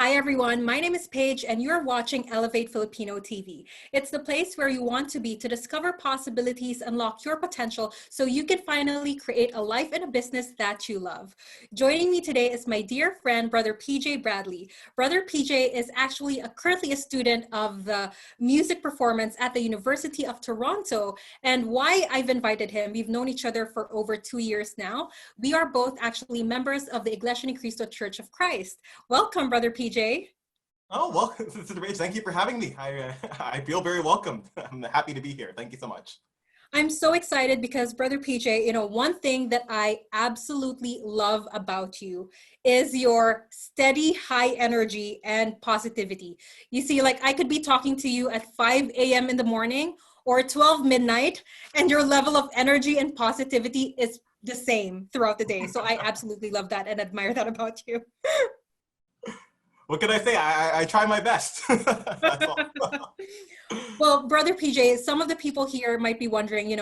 Hi everyone, my name is Paige and you're watching Elevate Filipino TV. It's the place where you want to be to discover possibilities, unlock your potential so you can finally create a life and a business that you love. Joining me today is my dear friend, Brother PJ Bradley. Brother PJ is actually currently a student of the music performance at the University of Toronto. And why I've invited him, we've known each other for over 2 years now. We are both actually members of the Iglesia ni Cristo Church of Christ. Welcome, Brother PJ. Oh, well, Sister Paige, thank you for having me. I feel very welcomed. I'm happy to be here. Thank you so much. I'm so excited because Brother PJ, one thing that I absolutely love about you is your steady high energy and positivity. You see, like I could be talking to you at 5 a.m. in the morning or 12 midnight, and your level of energy and positivity is the same throughout the day. So I absolutely love that and admire that about you. What can I say? I try my best. That's all. Well, Brother PJ, some of the people here might be wondering,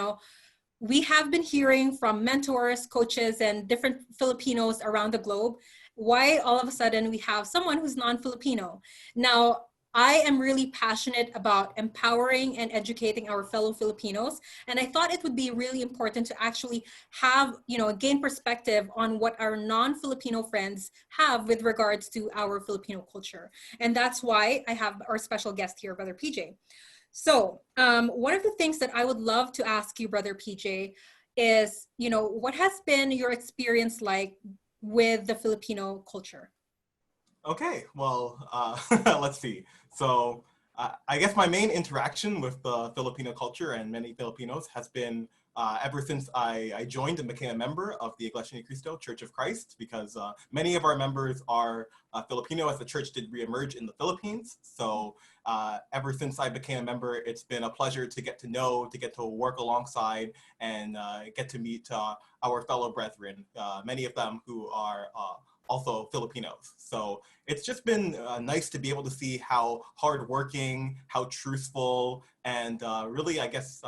we have been hearing from mentors, coaches, and different Filipinos around the globe, why all of a sudden we have someone who's non-Filipino. Now, I am really passionate about empowering and educating our fellow Filipinos. And I thought it would be really important to actually have, gain perspective on what our non-Filipino friends have with regards to our Filipino culture. And that's why I have our special guest here, Brother PJ. So one of the things that I would love to ask you, Brother PJ, is, what has been your experience like with the Filipino culture? Okay, well, let's see. So I guess my main interaction with the Filipino culture and many Filipinos has been ever since I joined and became a member of the Iglesia ni Cristo Church of Christ, because many of our members are Filipino, as the church did reemerge in the Philippines. So ever since I became a member, it's been a pleasure to get to know, to get to work alongside, and get to meet our fellow brethren, many of them who are also Filipinos. So it's just been nice to be able to see how hardworking, how truthful, and really, I guess,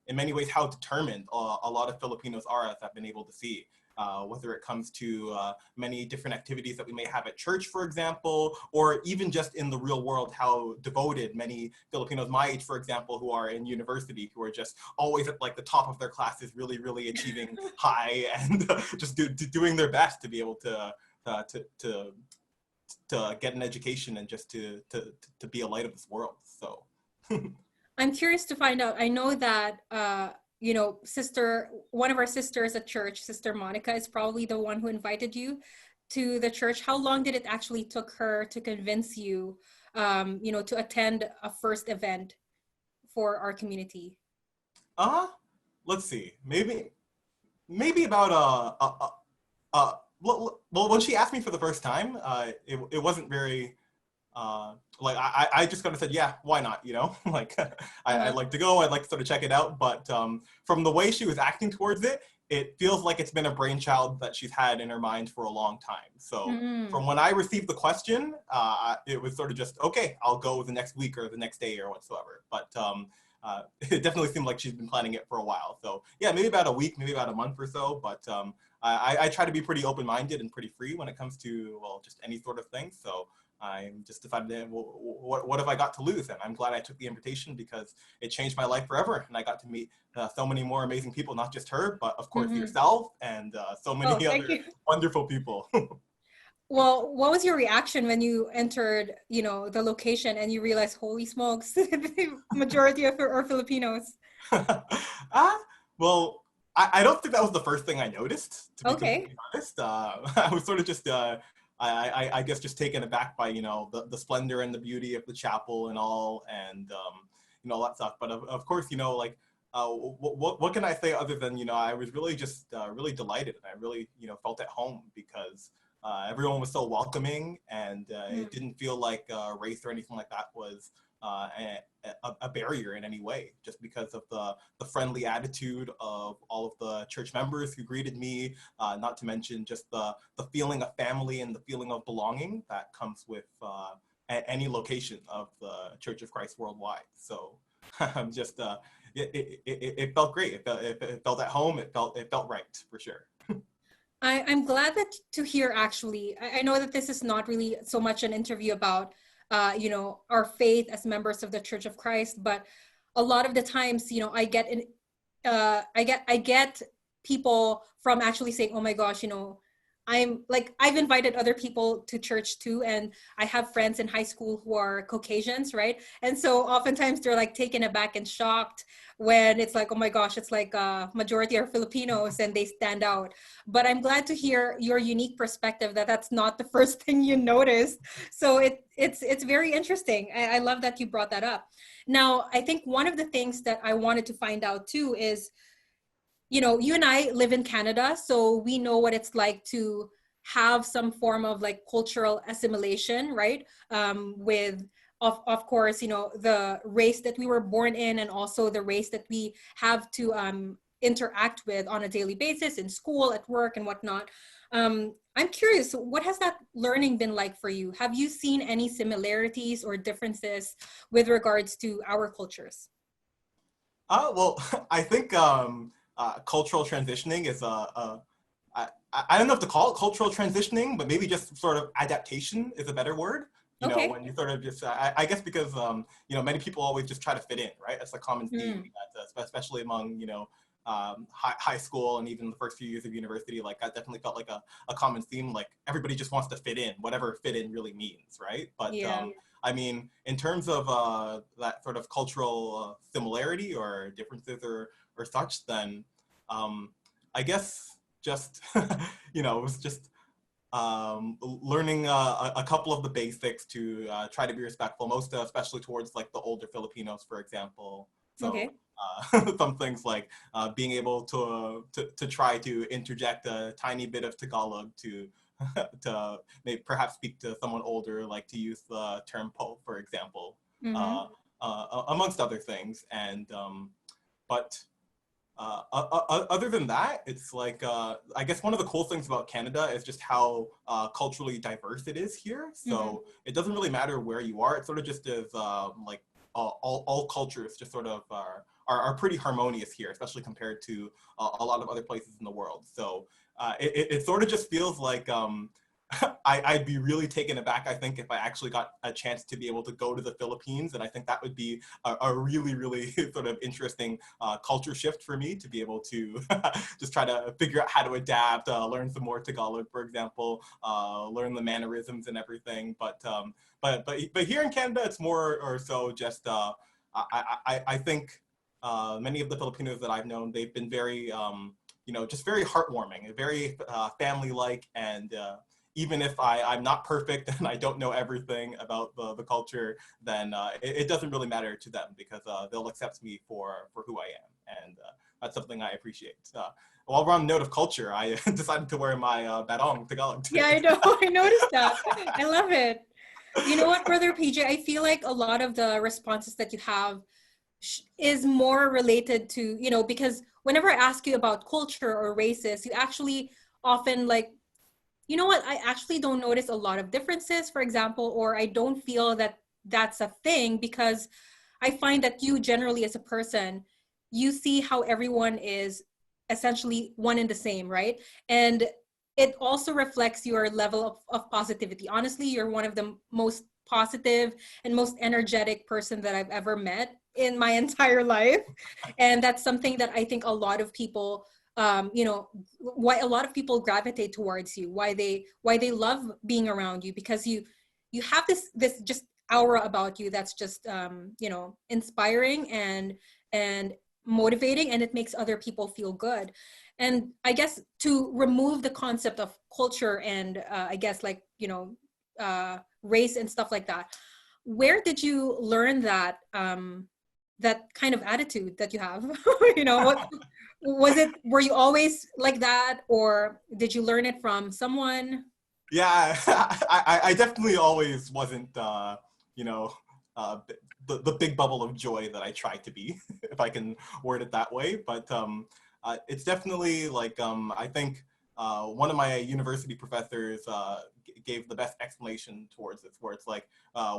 in many ways, how determined a lot of Filipinos are, as I've been able to see. Whether it comes to many different activities that we may have at church, for example, or even just in the real world, how devoted many Filipinos my age, for example, who are in university, who are just always at like the top of their classes, really, really achieving high and just doing their best to be able to get an education and just to be a light of this world. So I'm curious to find out. I know that one of our sisters at church, Sister Monica, is probably the one who invited you to the church. How long did it actually took her to convince you, to attend a first event for our community? Let's see, maybe about well, when she asked me for the first time, it wasn't very, like, I just kind of said, yeah, why not, like, I'd like to go, I'd like to sort of check it out, but from the way she was acting towards it, it feels like it's been a brainchild that she's had in her mind for a long time. So from when I received the question, it was sort of just, okay, I'll go the next week or the next day or whatsoever. But it definitely seemed like she's been planning it for a while. So yeah, maybe about a week, maybe about a month or so, but I try to be pretty open-minded and pretty free when it comes to, well, just any sort of thing. So I just decided, well, what have I got to lose? And I'm glad I took the invitation, because it changed my life forever. And I got to meet so many more amazing people, not just her, but of course yourself and so many other wonderful people. Well, what was your reaction when you entered, the location and you realized, holy smokes, the majority of are Filipinos? Well, I don't think that was the first thing I noticed, to be Okay. completely honest. I was sort of just, I guess, just taken aback by, the splendor and the beauty of the chapel and all, and, all that stuff. But of course, like, what can I say other than, I was really just really delighted, and I really, felt at home, because everyone was so welcoming, and it didn't feel like race or anything like that was a barrier in any way, just because of the friendly attitude of all of the church members who greeted me, not to mention just the feeling of family and the feeling of belonging that comes with any location of the Church of Christ worldwide. So I'm just, it felt great. It felt at home. It felt right, for sure. I'm glad that to hear actually. I know that this is not really so much an interview about, our faith as members of the Church of Christ, but a lot of the times, I get people from actually saying, oh my gosh, I'm like, I've invited other people to church too. And I have friends in high school who are Caucasians, right? And so oftentimes they're like taken aback and shocked when it's like, oh my gosh, it's like majority are Filipinos and they stand out. But I'm glad to hear your unique perspective that that's not the first thing you noticed. So it's very interesting. I love that you brought that up. Now, I think one of the things that I wanted to find out too is, you and I live in Canada, so we know what it's like to have some form of like cultural assimilation, right? With of course, the race that we were born in, and also the race that we have to interact with on a daily basis in school, at work, and whatnot. I'm curious, what has that learning been like for you? Have you seen any similarities or differences with regards to our cultures? Well, I think cultural transitioning is I don't know if to call it cultural transitioning, but maybe just sort of adaptation is a better word. Okay. When you sort of just, I guess because, many people always just try to fit in, right? That's a common theme, Mm. that, especially among, high school and even the first few years of university. Like, that definitely felt like a common theme. Like, everybody just wants to fit in, whatever fit in really means, right? But Yeah. I mean, in terms of that sort of cultural similarity or differences or such, then I guess just, it was just learning a couple of the basics to try to be respectful, most especially towards like the older Filipinos, for example. So Okay. some things like being able to try to interject a tiny bit of Tagalog to to maybe perhaps speak to someone older, like to use the term po, for example, Mm-hmm. amongst other things. And but other than that, it's like I guess one of the cool things about Canada is just how culturally diverse it is here. Mm-hmm. So it doesn't really matter where you are. It sort of just is like all cultures just sort of are pretty harmonious here, especially compared to a lot of other places in the world. So it sort of just feels like I'd be really taken aback, I think, if I actually got a chance to be able to go to the Philippines. And I think that would be a really, really sort of interesting culture shift for me to be able to just try to figure out how to adapt, learn some more Tagalog, for example, learn the mannerisms and everything. But here in Canada, it's more or so just, I think many of the Filipinos that I've known, they've been very, just very heartwarming, very family-like, and even if I'm not perfect and I don't know everything about the culture, then it doesn't really matter to them because they'll accept me for who I am. And that's something I appreciate. While we're on the note of culture, I decided to wear my barong Tagalog Yeah, today. I know. I noticed that. I love it. You know what, Brother PJ? I feel like a lot of the responses that you have is more related to, because whenever I ask you about culture or races, you actually often like, you know what, I actually don't notice a lot of differences, for example, or I don't feel that that's a thing because I find that you generally as a person, you see how everyone is essentially one and the same, right? And it also reflects your level of positivity. Honestly, you're one of the most positive and most energetic person that I've ever met in my entire life. And that's something that I think a lot of people why a lot of people gravitate towards you, why they love being around you, because you have this just aura about you that's just inspiring and motivating, and it makes other people feel good. And I guess to remove the concept of culture and I guess like race and stuff like that, where did you learn that kind of attitude that you have? What was it? Were you always like that, or did you learn it from someone? Yeah, I definitely always wasn't, you know, the big bubble of joy that I tried to be, if I can word it that way. But it's definitely like, I think one of my university professors gave the best explanation towards this, where it's like,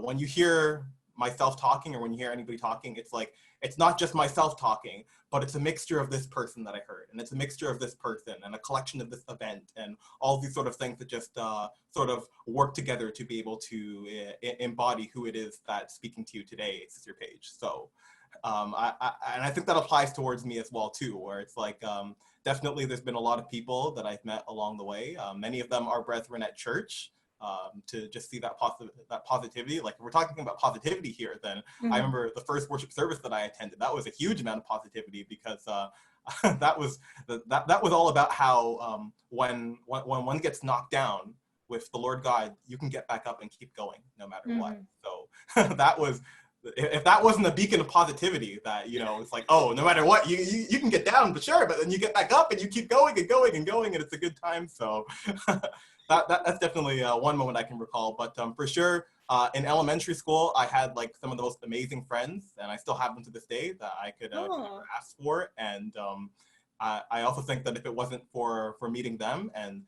when you hear myself talking, or when you hear anybody talking, it's like, it's not just myself talking, but it's a mixture of this person that I heard, and it's a mixture of this person, and a collection of this event, and all these sort of things that just sort of work together to be able to embody who it is that's speaking to you today, Sister Paige. So and I think that applies towards me as well too, where it's like, definitely there's been a lot of people that I've met along the way. Many of them are brethren at church. To just see that positivity. Like, if we're talking about positivity here, then I remember the first worship service that I attended, that was a huge amount of positivity, because that was all about how when one gets knocked down with the Lord God, you can get back up and keep going no matter what. So that was, if that wasn't a beacon of positivity, that, you know, it's like, oh, no matter what, you can get down, but sure, but then you get back up and you keep going and going and going, and it's a good time. So that's definitely one moment I can recall. But for sure, in elementary school, I had like some of the most amazing friends, and I still have them to this day, that I could never ask for. And I also think that if it wasn't for meeting them and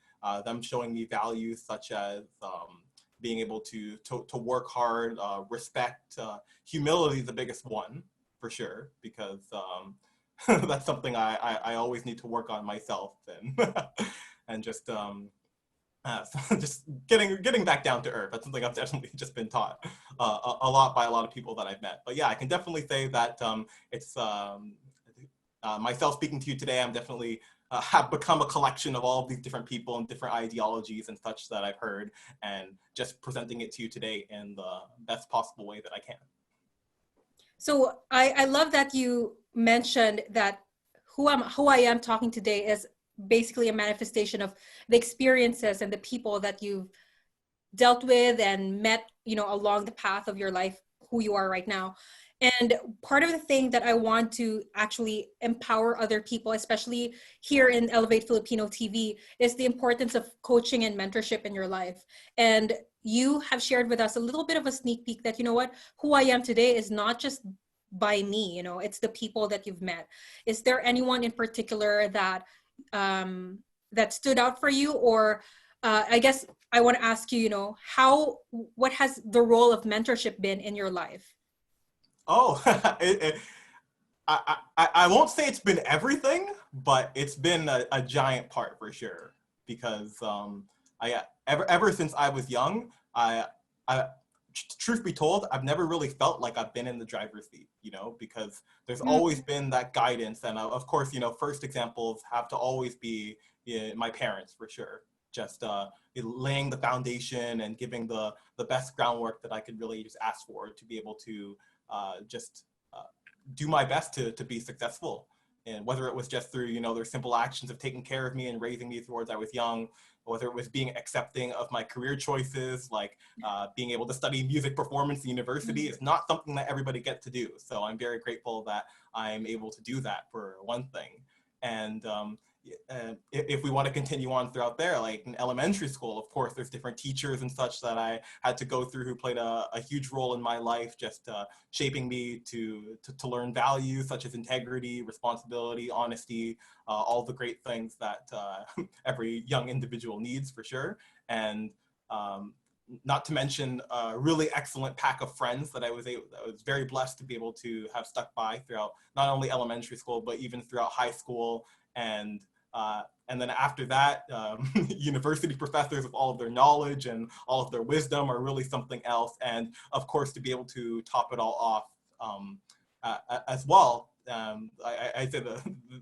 them showing me values such as being able to work hard, respect, humility is the biggest one for sure, because that's something I always need to work on myself, and and just just getting back down to earth. That's something I've definitely just been taught a lot by a lot of people that I've met. But yeah, I can definitely say that it's myself speaking to you today. I'm definitely have become a collection of all of these different people and different ideologies and such that I've heard, and just presenting it to you today in the best possible way that I can. So I love that you mentioned that who I am talking today is basically a manifestation of the experiences and the people that you've dealt with and met, you know, along the path of your life, who you are right now. And part of the thing that I want to actually empower other people, especially here in Elevate Filipino TV, is the importance of coaching and mentorship in your life. And you have shared with us a little bit of a sneak peek that, you know what, who I am today is not just by me, you know, it's the people that you've met. Is there anyone in particular that that stood out for you? Or I guess I want to ask you, you know, what has the role of mentorship been in your life? Oh, I won't say it's been everything, but it's been a giant part for sure. Because ever since I was young, I truth be told, I've never really felt like I've been in the driver's seat, you know, because there's always been that guidance. And of course, you know, first examples have to always be my parents for sure. Just laying the foundation and giving the best groundwork that I could really just ask for, to be able to just do my best to be successful. And whether it was just through, you know, their simple actions of taking care of me and raising me towards I was young, whether it was being accepting of my career choices, like being able to study music performance at university is not something that everybody gets to do. So I'm very grateful that I'm able to do that, for one thing. And if we want to continue on throughout there, like in elementary school, of course, there's different teachers and such that I had to go through who played a huge role in my life, just shaping me to learn values such as integrity, responsibility, honesty, all the great things that every young individual needs for sure. And not to mention a really excellent pack of friends that I was very blessed to be able to have stuck by throughout not only elementary school, but even throughout high school. And then after that, university professors with all of their knowledge and all of their wisdom are really something else. And of course, to be able to top it all off as well, I say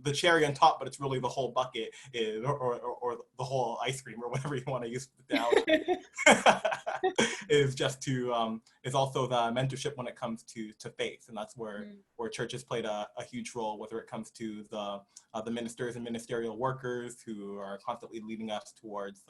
the cherry on top, but it's really the whole bucket, or the whole ice cream, or whatever you want to use the down. Is just to is also the mentorship when it comes to faith, and that's where church has played a huge role, whether it comes to the ministers and ministerial workers who are constantly leading us towards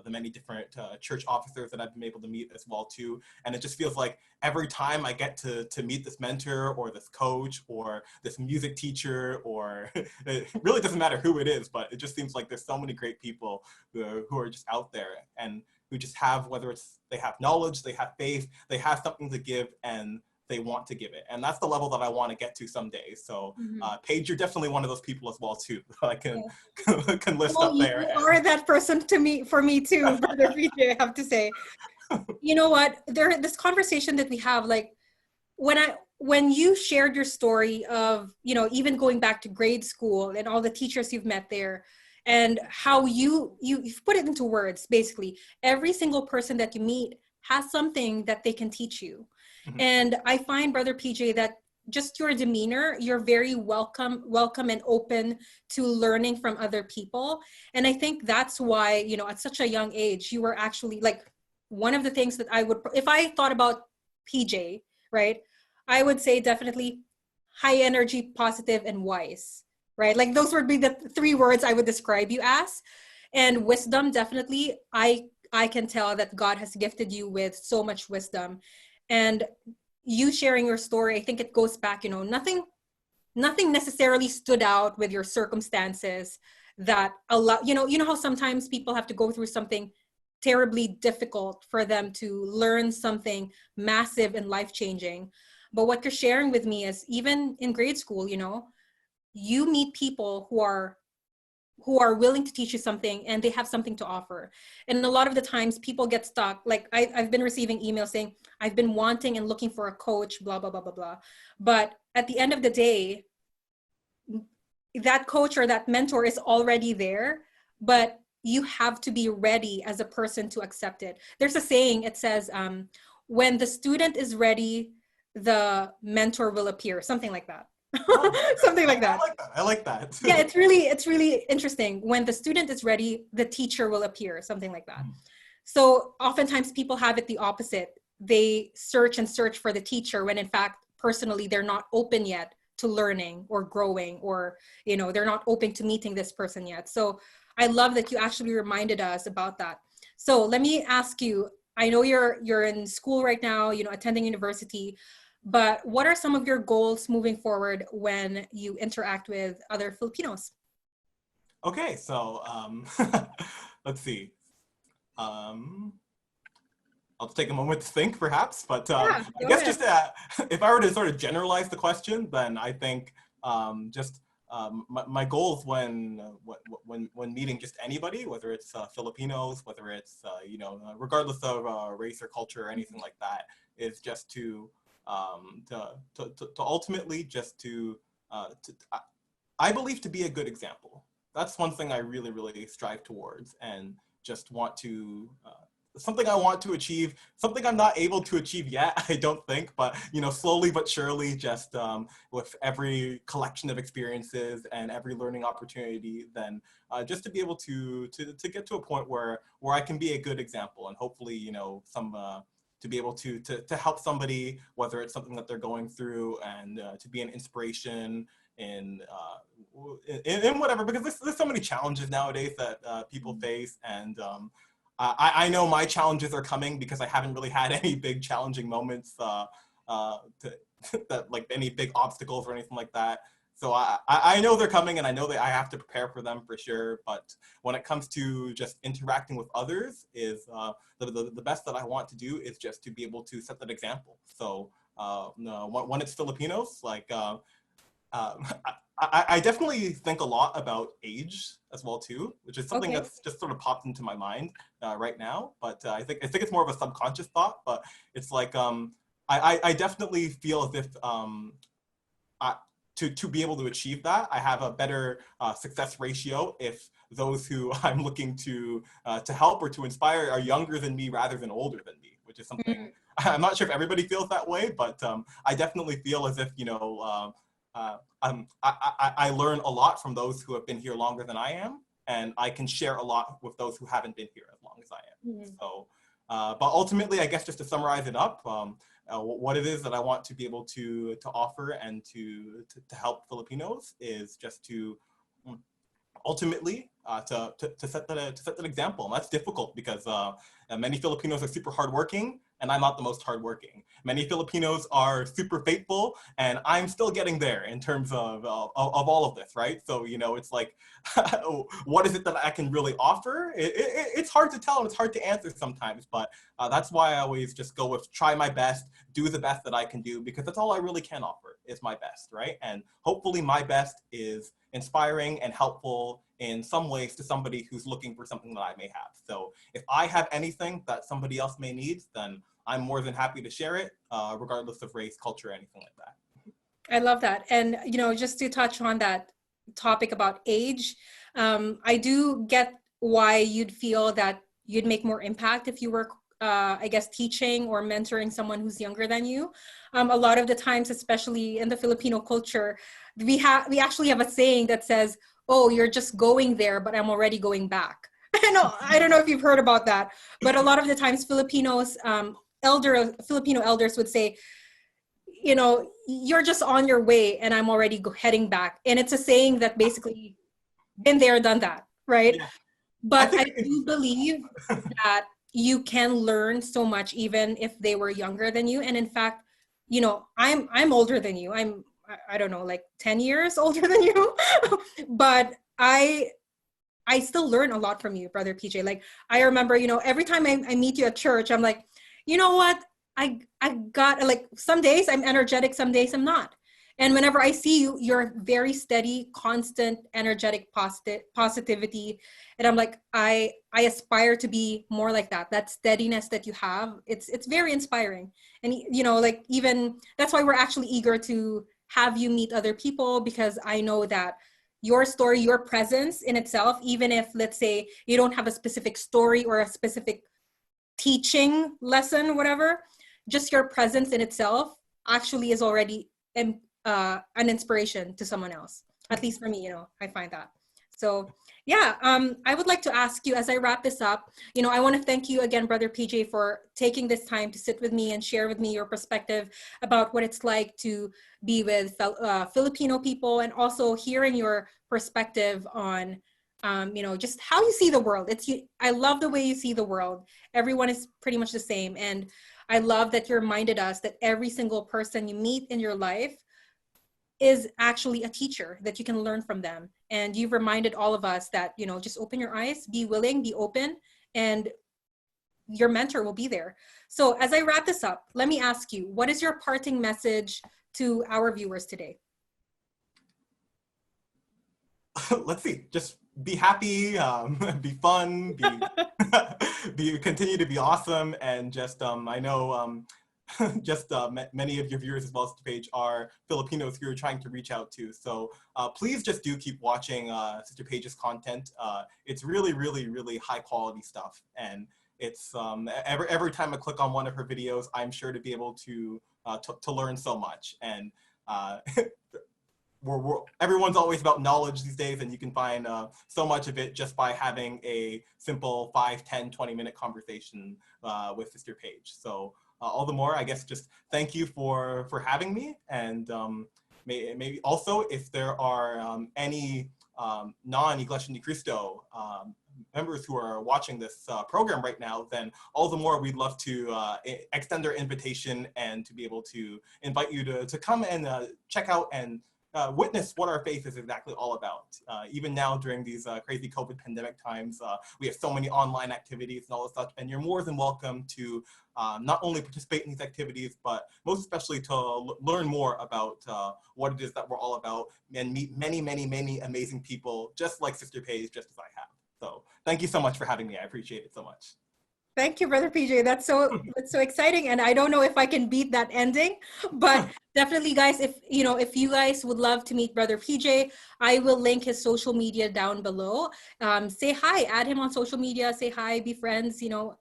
the many different church officers that I've been able to meet as well too. And it just feels like every time I get to meet this mentor or this coach or this music teacher, or it really doesn't matter who it is, but it just seems like there's so many great people who are just out there and who just have, whether it's they have knowledge, they have faith, they have something to give, and they want to give it. And that's the level that I want to get to someday. So Paige, you're definitely one of those people as well too. I can list up there. You are that person for me too, Brother PJ, I have to say. You know what, this conversation that we have, like, when you shared your story of, you know, even going back to grade school and all the teachers you've met there, and how you've put it into words, basically every single person that you meet has something that they can teach you. Mhm. And I find, Brother PJ, that just your demeanor, you're very welcome and open to learning from other people. And I think that's why, you know, at such a young age, you were actually like, one of the things that I would, if I thought about PJ, right, I would say definitely high energy, positive, and wise, right? Like those would be the three words I would describe you as. And wisdom, definitely, I can tell that God has gifted you with so much wisdom. And you sharing your story, I think it goes back, you know, nothing necessarily stood out with your circumstances that a lot, you know how sometimes people have to go through something terribly difficult for them to learn something massive and life changing. But what you're sharing with me is, even in grade school, you know, you meet people who are willing to teach you something, and they have something to offer. And a lot of the times people get stuck. Like I've been receiving emails saying, I've been wanting and looking for a coach, blah, blah, blah, blah, blah. But at the end of the day, that coach or that mentor is already there, but you have to be ready as a person to accept it. There's a saying, it says, when the student is ready, the mentor will appear, something like that. Oh, Something I like that. like that. I like that. Yeah, it's really interesting. When the student is ready, the teacher will appear, something like that. So oftentimes people have it the opposite. They search and search for the teacher when in fact, personally, they're not open yet to learning or growing, or, you know, they're not open to meeting this person yet. So I love that you actually reminded us about that. So let me ask you, I know you're in school right now, you know, attending university, but what are some of your goals moving forward when you interact with other Filipinos? Okay, so let's see. Um, I'll take a moment to think, perhaps, but Yeah, I go guess ahead. just if I were to sort of generalize the question, then I think just my goals when meeting just anybody, whether it's Filipinos, whether it's regardless of race or culture or anything like that, is just to ultimately just to I believe to be a good example. That's one thing I really, really strive towards, and just want to something I want to achieve, something I'm not able to achieve yet, I don't think, but slowly but surely, just with every collection of experiences and every learning opportunity, then just to be able to get to a point where I can be a good example, and hopefully, some to be able to help somebody, whether it's something that they're going through, and to be an inspiration in in whatever, because there's so many challenges nowadays that people face, and I know my challenges are coming, because I haven't really had any big challenging moments to, that, like, any big obstacles or anything like that. So I know they're coming, and I know that I have to prepare for them for sure. But when it comes to just interacting with others, is the best that I want to do is just to be able to set that example. So no, when it's Filipinos, like I definitely think a lot about age as well too, which is something Okay. that's just sort of popped into my mind right now. But I think it's more of a subconscious thought. But it's like I definitely feel as if I, to be able to achieve that, I have a better success ratio if those who I'm looking to help or to inspire are younger than me rather than older than me, which is something I'm not sure if everybody feels that way, but I definitely feel as if I learn a lot from those who have been here longer than I am, and I can share a lot with those who haven't been here as long as I am. Mhm. So, but ultimately, I guess just to summarize it up, what it is that I want to be able to offer and to help Filipinos is just to ultimately to set that example. And that's difficult, because many Filipinos are super hardworking, and I'm not the most hardworking. Many Filipinos are super faithful, and I'm still getting there in terms of all of this, right? So it's like, what is it that I can really offer? It's hard to tell, and it's hard to answer sometimes, but that's why I always just go with try my best, do the best that I can do, because that's all I really can offer is my best, right? And hopefully my best is inspiring and helpful in some ways to somebody who's looking for something that I may have. So if I have anything that somebody else may need, then I'm more than happy to share it, regardless of race, culture, anything like that. I love that. And, you know, just to touch on that topic about age, I do get why you'd feel that you'd make more impact if you were, I guess, teaching or mentoring someone who's younger than you. A lot of the times, especially in the Filipino culture, we actually have a saying that says, "Oh, you're just going there, but I'm already going back." I don't know if you've heard about that, but a lot of the times Filipinos, Filipino elders would say, you know, you're just on your way and I'm already heading back. And it's a saying that basically been there, done that, right? Yeah. But I do believe that you can learn so much even if they were younger than you. And in fact, you know, I'm older than you. I don't know, like 10 years older than you. But I still learn a lot from you, Brother PJ. Like, I remember, you know, every time I meet you at church, I'm like, you know what? I got, like, some days I'm energetic, some days I'm not. And whenever I see you, you're very steady, constant, energetic, positivity. And I'm like, I aspire to be more like that. That steadiness that you have, it's very inspiring. And, you know, like, even that's why we're actually eager to have you meet other people, because I know that your story, your presence in itself, even if, let's say, you don't have a specific story or a specific teaching lesson, whatever, just your presence in itself actually is already an inspiration to someone else. At least for me, you know, I find that. So yeah, I would like to ask you, as I wrap this up, you know, I want to thank you again, Brother PJ, for taking this time to sit with me and share with me your perspective about what it's like to be with Filipino people, and also hearing your perspective on, you know, just how you see the world. I love the way you see the world. Everyone is pretty much the same. And I love that you reminded us that every single person you meet in your life is actually a teacher, that you can learn from them. And you've reminded all of us that, you know, just open your eyes, be willing, be open, and your mentor will be there. So as I wrap this up, let me ask you, what is your parting message to our viewers today? Let's see, just be happy, be fun, continue to be awesome, and just, I know, just many of your viewers as well as the page are Filipinos who are trying to reach out to. So please just do keep watching Sister Paige's content. It's really, really, really high quality stuff. And it's every time I click on one of her videos, I'm sure to be able to learn so much. And everyone's always about knowledge these days, and you can find so much of it just by having a simple 5, 10, 20-minute conversation with Sister Paige. So all the more, I guess, just thank you for having me. And maybe also, if there are any non-Iglesia ni Cristo members who are watching this program right now, then all the more we'd love to extend our invitation and to be able to invite you to come and check out and witness what our faith is exactly all about. Even now during these crazy COVID pandemic times, we have so many online activities and all this stuff, and you're more than welcome to not only participate in these activities, but most especially to learn more about what it is that we're all about, and meet many, many, many amazing people just like Sister Paige, just as I have. So thank you so much for having me. I appreciate it so much. Thank you, Brother PJ. That's so exciting, and I don't know if I can beat that ending, but definitely, guys, if you guys would love to meet Brother PJ, I will link his social media down below. Say hi, add him on social media, say hi, be friends. You know,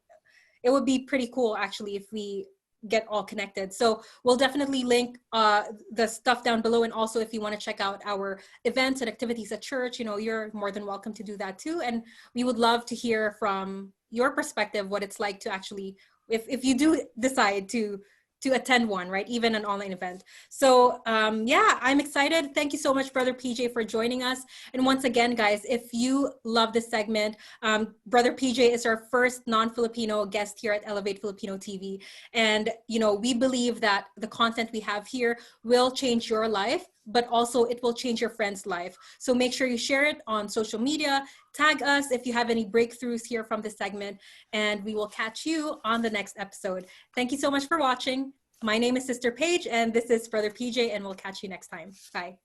it would be pretty cool actually if we get all connected. So we'll definitely link the stuff down below, and also if you want to check out our events and activities at church, you know, you're more than welcome to do that too. And we would love to hear from your perspective what it's like to actually, if you do decide to attend one, right? Even an online event. So yeah, I'm excited. Thank you so much, Brother PJ, for joining us. And once again, guys, if you love this segment, Brother PJ is our first non-Filipino guest here at Elevate Filipino TV. And, you know, we believe that the content we have here will change your life, but also it will change your friend's life. So make sure you share it on social media, tag us if you have any breakthroughs here from this segment, and we will catch you on the next episode. Thank you so much for watching. My name is Sister Paige, and this is Brother PJ, and we'll catch you next time. Bye.